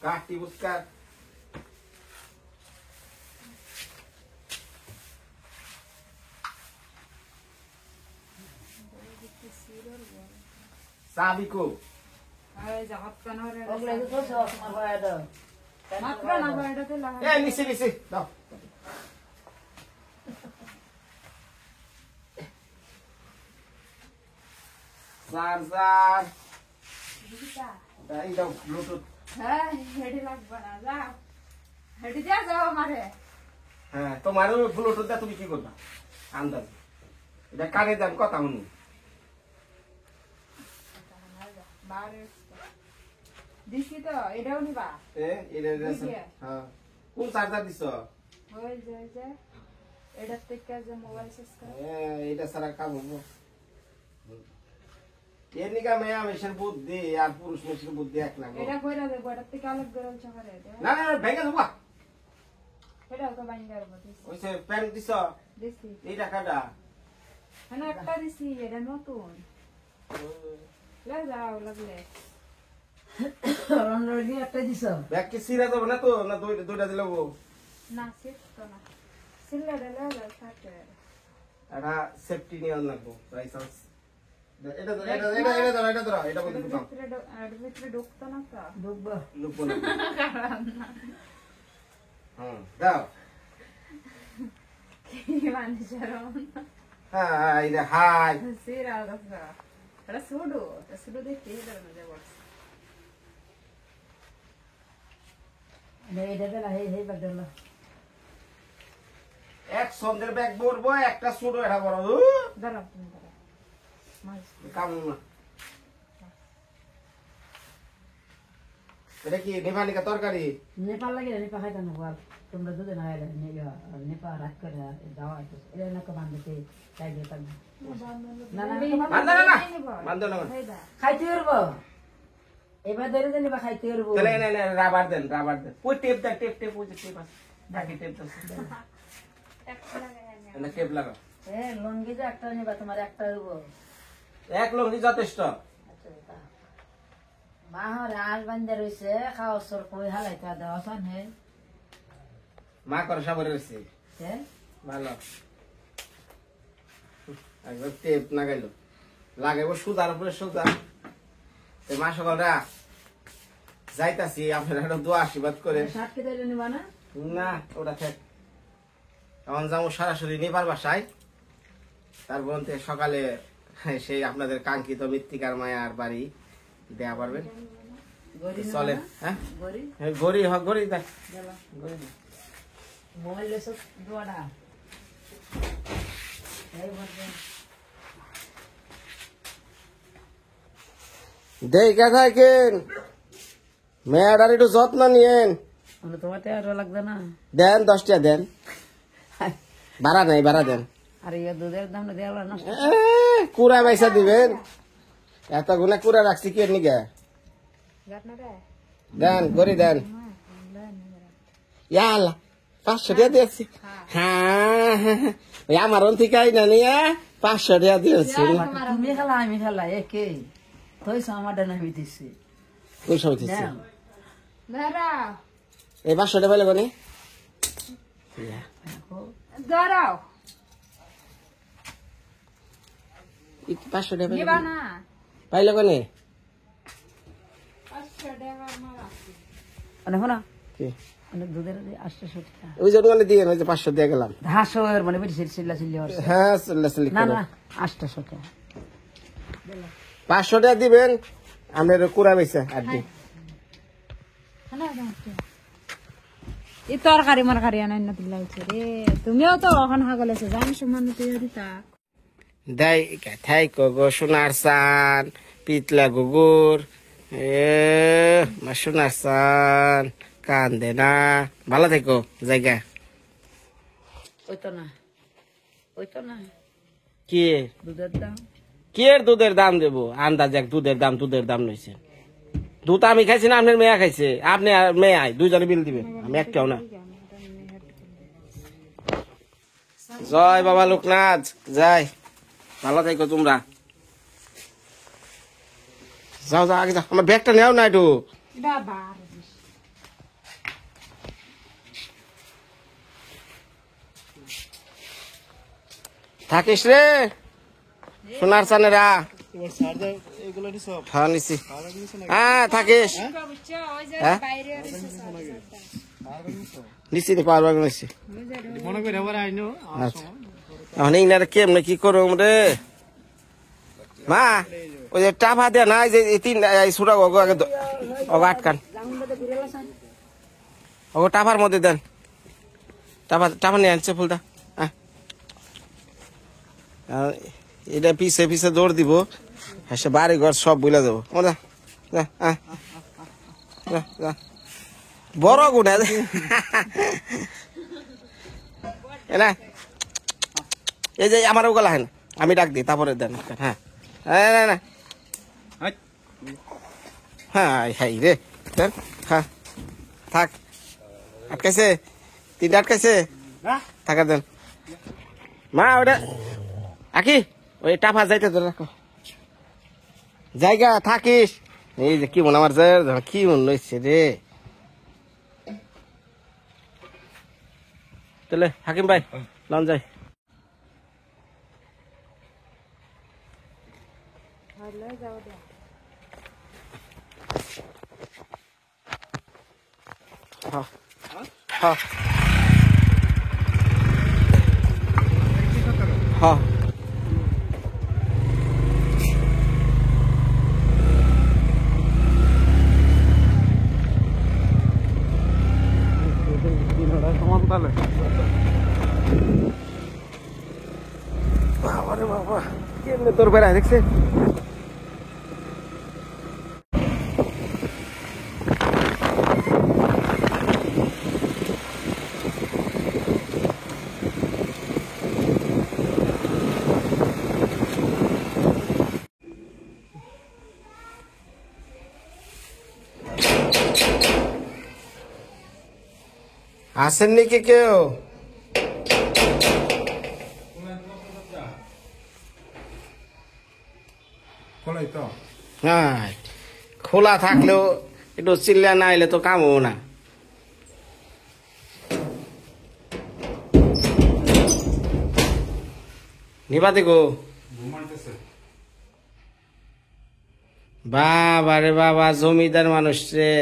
কাটি বুঝকা সাবিকো আরে জাহাত কেন রে ওগুলো তো সব আমার ভাইটা মাত্র না বাইরেতে লাগা এ নিচে দাও চার্জার এই দাও ব্লুটুথ হ্যাঁ হেডি লাগবে না যা হেডি যা যাও আমারে হ্যাঁ তোমারও ব্লুটুথ দা তুমি কি করবা আন্দাজ এটা কানে দাম কথা শুনি বাইরে দিছি তো এটাও নিবা এটা হ্যাঁ কোন চার্জার দিছ ওই যে এটা থেকে যে মোবাইল শেষ করে এটা সারা কাম হবো এর নিকা মেয়া মেশিন বুদ্ধি আর পুরুষ মেশিন বুদ্ধি এক লাগে এটা কইরা দে বড় থেকে আলাদা গরল চকরে না না ভেঙে দেবো এটাও তো বাইঙ্গার মধ্যে ওইসে প্যান্ট দিছ দিছি এই টাকাটা মানে একটা দিছি এটা নতুন লাগলে অলরেডি একটা দিছ ব্যাগ কি সিরা যাবে না তো না দুইটা দিলে হবো না সেট তো না সিল্লা লাগলে থাকে এটা সেফটি নিয়ে লাগবো লাইসেন্স এটা বলতে দিতাম ভিতরে ঢুকতো না তো ঢুকবো লুকবো না দাও কি মানুষের হ্যাঁ এটা হাই সিরা দাদা এটা সুডু দেখতে হেদার মধ্যে বলছে এইটা দিলা হে বাদলা এক সন্ধ্যের ব্যাগ ভরবো একটা ছোট এটা বড় দাঁড়াও তুমি দাঁড়াও মাছ কাম না এটা কি নেপালিকা তরকারি নেপাল লাগে নেপাল খাইতে না বল তোমরা দুজন আইলে নেপাল রাখ করে যাওয়া এটা না কমান্ডতে তাই দিতা না না বান্ধ না খাইতে পারবো এবার ধরে দেন বা খাইতে পারবো তাহলে না রাবার দেন ওই টেপ দেন টেপ ওই যে টেপ আছে বাকি টেপ দাও না টেপ লাগাও লঙ্গি যে একটা নিবা তোমার একটা হইব এক লঙ্গি যথেষ্ট মা রাজ বান্ধে রয়েছে খাওয়া সর কই হালাইতে দেওয়া সান হে মা করে সাবরে রয়েছে হ্যাঁ ভালো একবার টেপ লাগাইলো লাগাইবো সুদার উপরে সুদা মা সকলরা যাইতাছি আপনারা একটা দোয়া আশীর্বাদ করে শার্ট কে দিলে নিবা না না ওটা থাক এখন যাবো সরাসরি নেবার বাসায় তারপর সকালে সেই আপনাদের কাঙ্ক্ষিত মৃত্তিকার মায়ার বাড়ি দেয়া পারবেন চলে হ্যাঁ গড়ি গড়ি দেখ গড়ি দেখ মোবাইল এসব দোয়াটা এই বলবে দেখা থাকেন মেয়েটার একটু যত্ন নিয়েন তোমার আরো লাগবে না দেন 10 টাকা দেন ভাড়া নাই ভাড়া দেন আর ইয়ে দুধের দাম দেওয়া না কুড়া পয়সা দিবেন এত গুলা কুড়া রাখছি কি নিকে দেন গড়ি দেন ইয়াল্লা 500 টাকা দিয়েছি হ্যাঁ আমার থেকে আইনা নিয়ে 500 টাকা দিয়েছি তুমি খেলা আমি খেলা একে তুই আমাদের নামি দিছি পয়সা হইতেছে দাঁড়াও এই 500 টাকা পেলে কোনি দাঁড়াও 500 টাকা পেলে নিবা না পাইলে কোনি 500 টাকা মারা মানে হনা কি মানে দুধের 800 টাকা ওই জন্য মানে দিয়ে ওই যে 500 দিয়ে গেলাম হাসো মানে বেশি চিল্লা চিল্লি হচ্ছে হ্যাঁ চল্লা না না 800 টাকা 500 টাকা দিবেন আপনার কুড়া পয়সা আর দি এই তরকারি মারকারি আনাই না তুই লাগছে রে তুমিও তো ওখানে হাগল আছে জানি সমান তুই দিতা দাই থাই গো সোনার সান পিতলা গুগুর সোনার সান কান্দে না ভালো থেকো জায়গা ওই তো না কি দুধের দাম কি এর দুধের দাম দেবো আন্দাজ এক দুধের দাম নইছে দুধ আমি খাইছি না আপনার মেয়া খাইছে আপনি আর মেয়ে দুইজনে বিল দিবেন আমি একটাও না জয় বাবা লোকনাথ যাই ভালো থাকো তোমরা যাও আগে যাও আমার ব্যাগটা নেও না একটু থাকিস রে সোনার চানেরা। তোমার চার্জার এগুলো নিছো? হ্যাঁ নিছি। চার্জার নিছো নাকি? হ্যাঁ থাকিস। হ্যাঁ নিছি নি পাওয়ার ব্যাংক নিছি। মনে করে আবার আইনো আচ্ছা এখন ইনারে কেমনে কি করুম রে মা? ওই যে টাফা দেয়া না এই যে এই তিন ছোটা ওগো আগে ওগো আটকান ওগো টাফার মধ্যে দেন। টাফা টাফা নিয়ে আনছে ফুলটা। এটা পিছে পিছে দৌড় দিব সে বাড়ি ঘর সব বুঝলে যাবো। বড় গুণা না এই যে আমার ওগুলা হয় না আমি ডাক দিই তারপরে দেন। হ্যাঁ না না হ্যাঁ হাই রে দেন। হ্যাঁ থাক আটকাইছে তিনটা আটকাইছে থাকা দেন মা ওটা আকি ওই টাফা যাইতে তো রাখো জায়গা থাকিস। এই যে কি মনে আমার কি মন লইছে রে তাহলে হাকিম ভাই লন যাই। হ্যাঁ হ্যাঁ হ্যাঁ বাবারে বাবা কেমনে তোর বেড়ায় দেখছে। আসেন নাকি কেউ? হ্যাঁ খোলা থাকলেও একটু চিল্লা না এলে তো কামও না। নিবাতে গো বাবা রে বাবা জমিদার মানুষ রে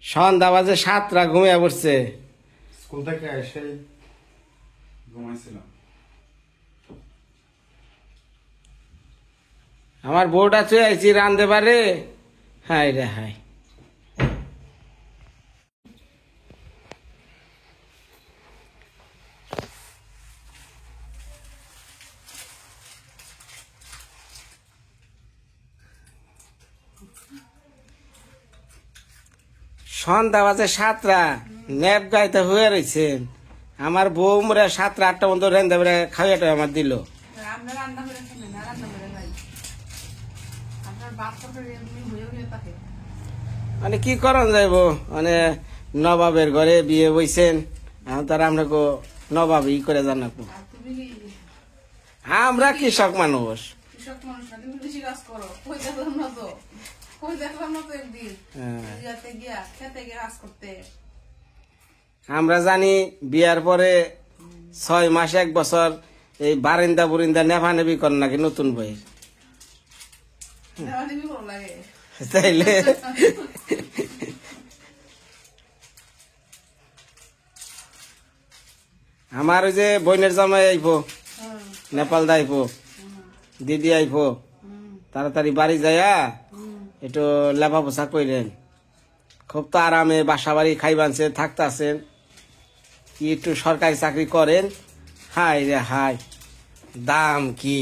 সন্ধ্যা বাজে 7টা ঘুমিয়ে পড়ছে। স্কুল থেকে এসে ঘুমাইছিলাম। আমার বউটা চুয়ে আইছি রান্ধতে পারে। হাই রে হাই সন্ধ্যা বাজে 7টা নেপ গাইতে হয়ে রয়েছেন। আমার বউ মরে 7টা 8টা মতো রান্ধতে পারে খাওয়াটা আমার দিল। মানে কি করন যাইব মানে নবাবের ঘরে বিয়ে বইছেন এখন তারা আমরা নবাব ই করে জানাবো। আমরা কৃষক মানুষ আমরা জানি বিয়ার পরে 6 মাস 1 বছর এই বারিন্দা বুরিন্দা নেভা নেবি কর নাকি নতুন বই তাইলে আমার ওই যে বোনের জামাই আইবো নেপাল দাইবো দিদি আইবো তাড়াতাড়ি বাড়ি যাইয়া একটু লেপা পোছা কইলেন খুব তো আরামে বাসা বাড়ি খাইবানছেন থাকতেছেন কি একটু সরকারি চাকরি করেন। হাই রে হাই দাম কি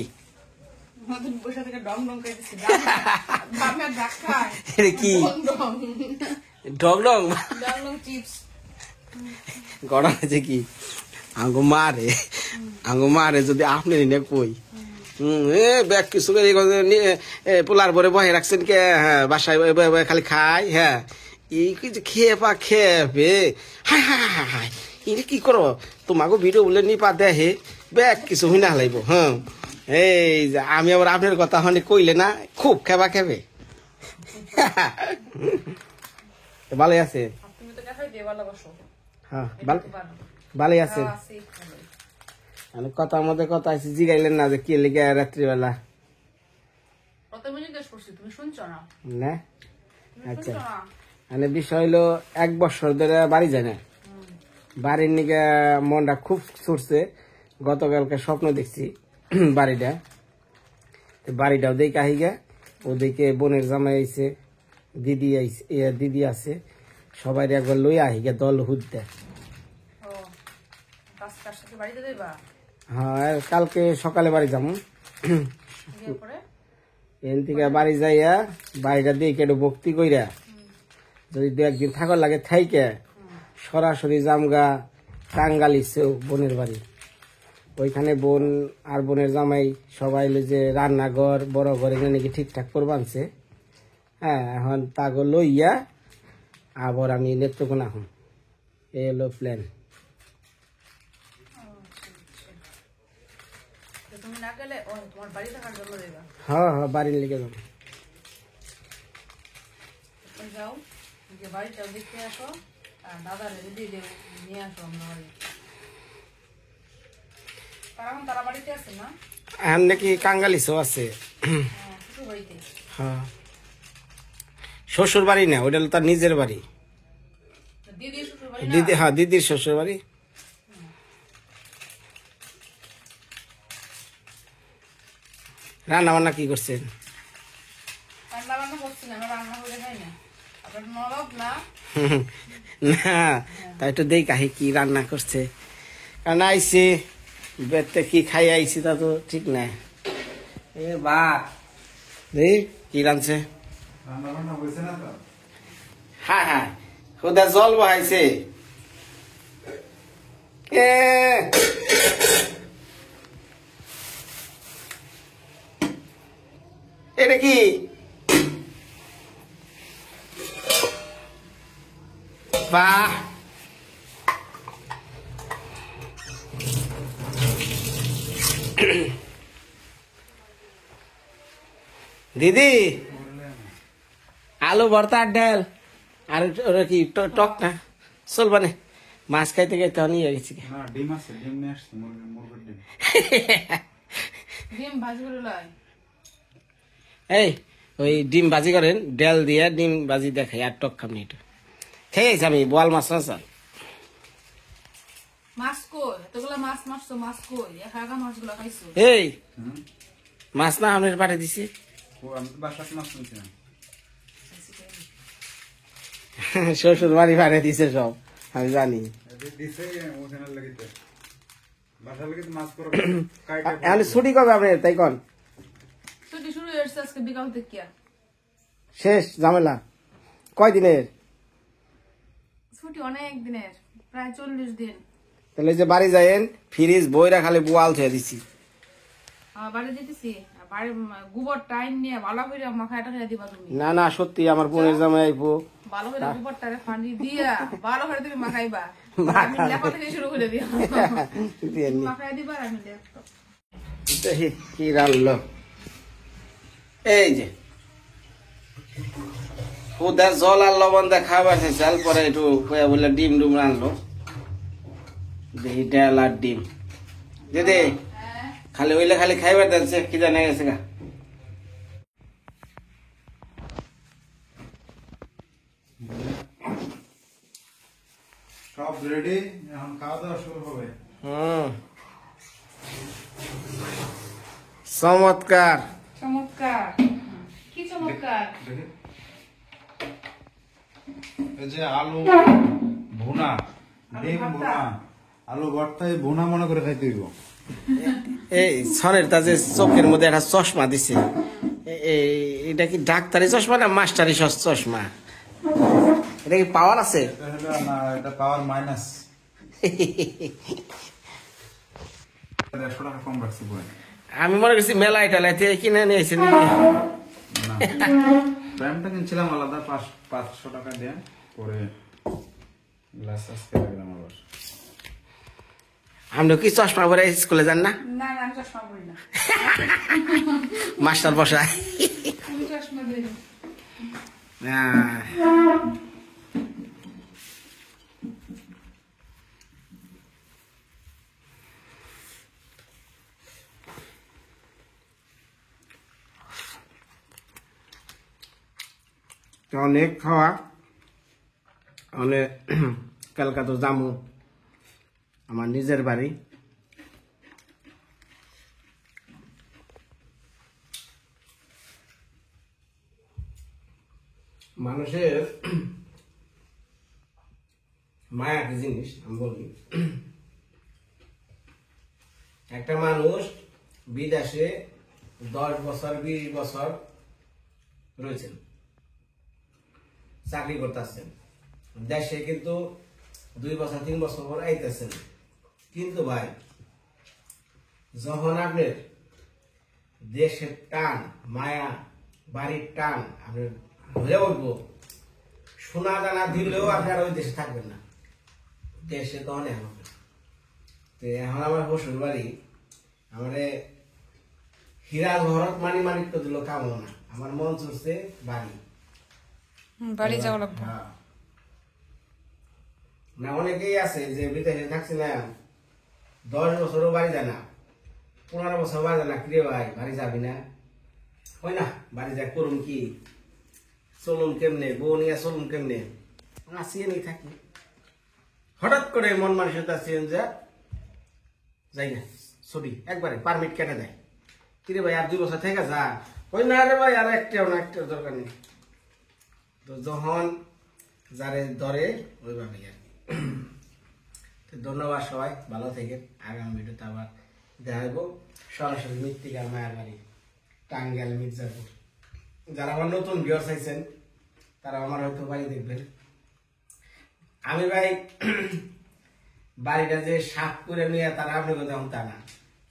কি ডগডং গরম আছে কি আঙ্গু মারে যদি আপনি নে কই ব্যাগ কিছু পোলার পরে বহে রাখছেন কে? হ্যাঁ বাসায় খালি খাই। হ্যাঁ এই খেয়ে পা খেয়ে হাই হাই হাই হাই এটা কি করো তোমাকে ভিডিও বলে নি পা দেখে ব্যাগ কিছু হই না হালাইব। হ্যাঁ এই যে আমি আবার আপনার কথা হনে কইলে না খুব খেবা খেবে। ভালোই আছে হ্যাঁ ভালোই আছে মানে কথার মধ্যে কথা আছে, জিগাইলেন না যে কি লিখে রাত্রিবেলা প্রথমে জিজ্ঞেস করছি তুমি শুনছো না না? আচ্ছা, মানে বিষয় হলো 1 বছর ধরে বাড়ি যায় না, বাড়ির নিকে মনটা খুব ছুটছে। গতকালকে স্বপ্ন দেখছি বাড়িটাও দেখে আহিগা, ওদিকে বোনের জামাই আইছে, দিদি আছে, সবাই একবার লই আহিগা দল হুদ্দে। হ্যাঁ, কালকে সকালে বাড়ি যাবো। এন থেকে বাড়ি যাইয়া বাড়িটা দিয়ে একটু ভক্তি কইরা যদি 2-1 দিন থাকার লাগে থাইকে সরাসরি জামগা টাঙ্গালি বোনের বাড়ি। ওইখানে বোন আর বোনের জামাই সবাই যে রান্নাঘর বড় ঘর এখানে নাকি ঠিকঠাক করবা আনছে। হ্যাঁ, এখন তাগো লইয়া আবার আমি নেত্রকোনা হম, এই হলো প্ল্যান। হ্যাঁ হ্যাঁ, বাড়ির লিখে যাবো। এখন নাকি কাঙ্গালিসও আছে। হ্যাঁ, শ্বশুর বাড়ি না, ওইটা তার নিজের বাড়ি। দিদি, হ্যাঁ দিদির শ্বশুর বাড়ি। রান্না বান্না কি করছেন? না, তাই তো দেখ আহি কি রান্না করছে, কারণ আইসি বেতে কি খাই আইসি তা তো ঠিক নাই। এ বা দেখ কি রাঁধছে। হ্যাঁ হ্যাঁ, খুদা জল বহাইছে। এটা কি? বাহ, দিদি আলু ভর্তা আর ডাল আর ওরা কি টক না চলবানে? মাছ খাইতে খাইতে নিয়ে গেছি। এই ওই ডিম ভাজি করেন, ডাল দিয়ে ডিম ভাজি দেখাই আর টক খামনি। এটা খেয়ে গেছি আমি, বোয়াল মাছ না চাল। এই মাছ না আপনার পাঠিয়ে দিছি। শ্বশুর বাড়ি পাঠিয়ে দিছে সব, আমি জানি। ছুটি কবে আপনার তাই কন? শেষ ঝামেলা কয় দিনের? ছুটি অনেক দিনের, প্রায় 40 দিন। তাহলে যে বাড়ি যাইন ফ্রিজ বইরা খালি বোয়াল ছেড়ে দিছি। বাড়ি দিতেছি, বাড়ির গোবর টাইম নিয়ে ভালো করে মাখাটা খেয়ে দিবা তুমি। না না, সত্যি আমার বোনের জামাই আইবো, ভালো করে গোবরটারে পানি দিয়া ভালো করে তুমি মাখাইবা। আমি লেখা থেকে শুরু করে দিও, মাখাই দিবা। আমি দেখি কি রান্নলো। এই যে খুদা জল আর লবণ দিয়ে খাবার চাল, পরে একটু বলে ডিম ডুম রানলো। দেখি ডাল আর ডিম দিদি খালি ওইলে খালি খাইবার দিচ্ছে, কি জানা গেছে গা। সব রেডি, এখন খাওয়া দাওয়া শুরু হবে। চমৎকার চমৎকার, কি চমৎকার। এই যে আলু ভুনা, ডিম ভুনা, আলু ভর্তা, ভুনা মনে করে খাইতে হইব। এই সনের তা যে চোখের মধ্যে একটা চশমা দিছে, এটা কি ডাক্তারি চশমা না মাস্টারি চশমা? এটা কি পাওয়ার আছে? না, এটা পাওয়ার মাইনাস। 150 টাকা কম রাখছি বই। আমি মনে করছি মেলায় টেলাইতে কিনে নিয়েছি। প্রাইমটা কিনছিলাম আলাদা 500 টাকা দিয়ে, পরে গ্লাস আজকে লাগলাম আবার। আপনি কি চশমা পরে স্কুলে যান না? না না, আমি চশমা পরি না। মাস্টার বসায়। আমি চশমা দিই না। অনেক খাওয়া অনেক কালকা তো যামু আমার নিজের বাড়ি। মানুষের মায়া কি জিনিস আমি বলি। একটা মানুষ বিদেশে 10 বছর 20 বছর রয়েছেন, চাকরি করতেছেন, দেশে কিন্তু 2 বছর 3 বছর পর আইতেছেন। কিন্তু ভাই যখন আপনার দেশের টান মায়া বাড়ির টান আপনার ধরে উঠবো, সোনা দানা দিলেও আপনার ওই দেশে থাকবেন না, দেশে তো অনেক হবে। তো এখন আমার শ্বশুর বাড়ি আমার হীরা ঘরত মানিক তো দিল কাম না, আমার মন চলছে বাড়ি বাড়ি যাওয়া লাগবে। হ্যাঁ। না অনেকেই আছে যে বিদেশে থাকছে না 10 বছরও বাড়ি যায় না, 15 বছর বাড়ি যায় না, কিরে ভাই বাড়ি যাবি না? হয় না, বাড়ি যা করুন কি, চলুন কেমনে, বউ নিয়ে চলুন কেমনে, আসিয়ে নিয়ে থাকি। হঠাৎ করে মন মানসিকতা চেঞ্জ যাই না, ছবি একবারে পারমিট কেটে দেয়, কিরে ভাই আর 2 বছর থেকে যা। ওই না রে ভাই আর একটাও দরকার নেই। তো যখন যারে ধরে ওইভাবে আর কি। তো ধন্যবাদ সবাই, ভালো থেকে। আগামী ভিডিওতে আবার দেখা হইব সরাসরি মৃত্তিকার মায়ার বাড়ি, টাঙ্গাইল মির্জাপুর। যারা আমার নতুন ভিউয়ার্স আইছেন তারা আমার হয়তো বাড়ি দেখবেন। আমি ভাই বাড়িটা যে সাফ করে নিয়ে তারা আপনি কথা তা না,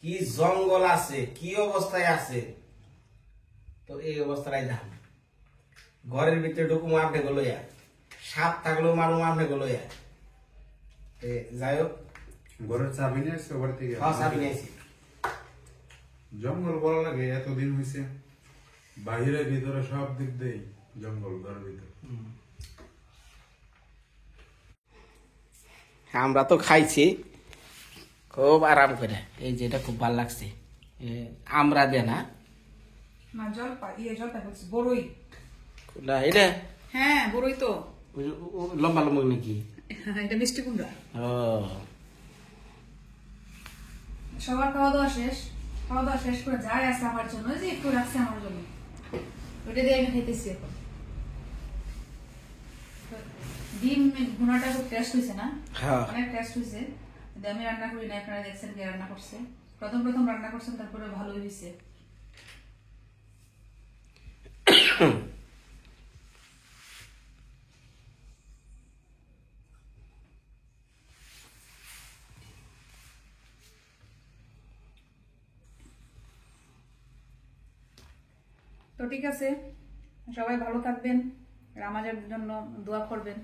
কি জঙ্গল আছে, কি অবস্থায় আছে, তো এই অবস্থায় দাম ঘরের ভিতরে ঢুকুম আপনি গলইয়া, সাপ থাকলেও মারুম আপনি গলইয়া। যাই হোক, ঘরের চাবি নিয়ে আসছে ঘর থেকে? চাবি নিয়েছি। জঙ্গল বলা লাগে, এতদিন হয়েছে বাহিরে ভিতরে সব দিক দিয়ে জঙ্গল, ঘরের ভিতরে। আমরা তো খাইছি খুব আরাম করে, এই যে এটা খুব ভালো লাগছে। আমরা দে না না জলপাই, জলপাই বলছি বড়ই। না এটা হ্যাঁ বড়ই তো, লম্বা লম্বা নাকি? এটা মিষ্টি কুমড়া। ও সবার খাওয়া দাওয়া শেষ, খাওয়া দাওয়া শেষ করে যাই আছে আমার জন্য, ওই যে একটু রাখছে আমার জন্য, ওটা দিয়ে আমি খাইতেছি এখন। ডিম ভুনাটা খুব টেস্ট হয়েছে না? হ্যাঁ। অনেক টেস্ট হয়েছে। আমি রান্না করি না, আপনারা দেখছেন কে রান্না করছে, প্রথম রান্না করছেন, তারপরে ভালোই হয়েছে। তো ঠিক আছে, সবাই ভালো থাকবেন, রামাজের জন্য দোয়া করবেন।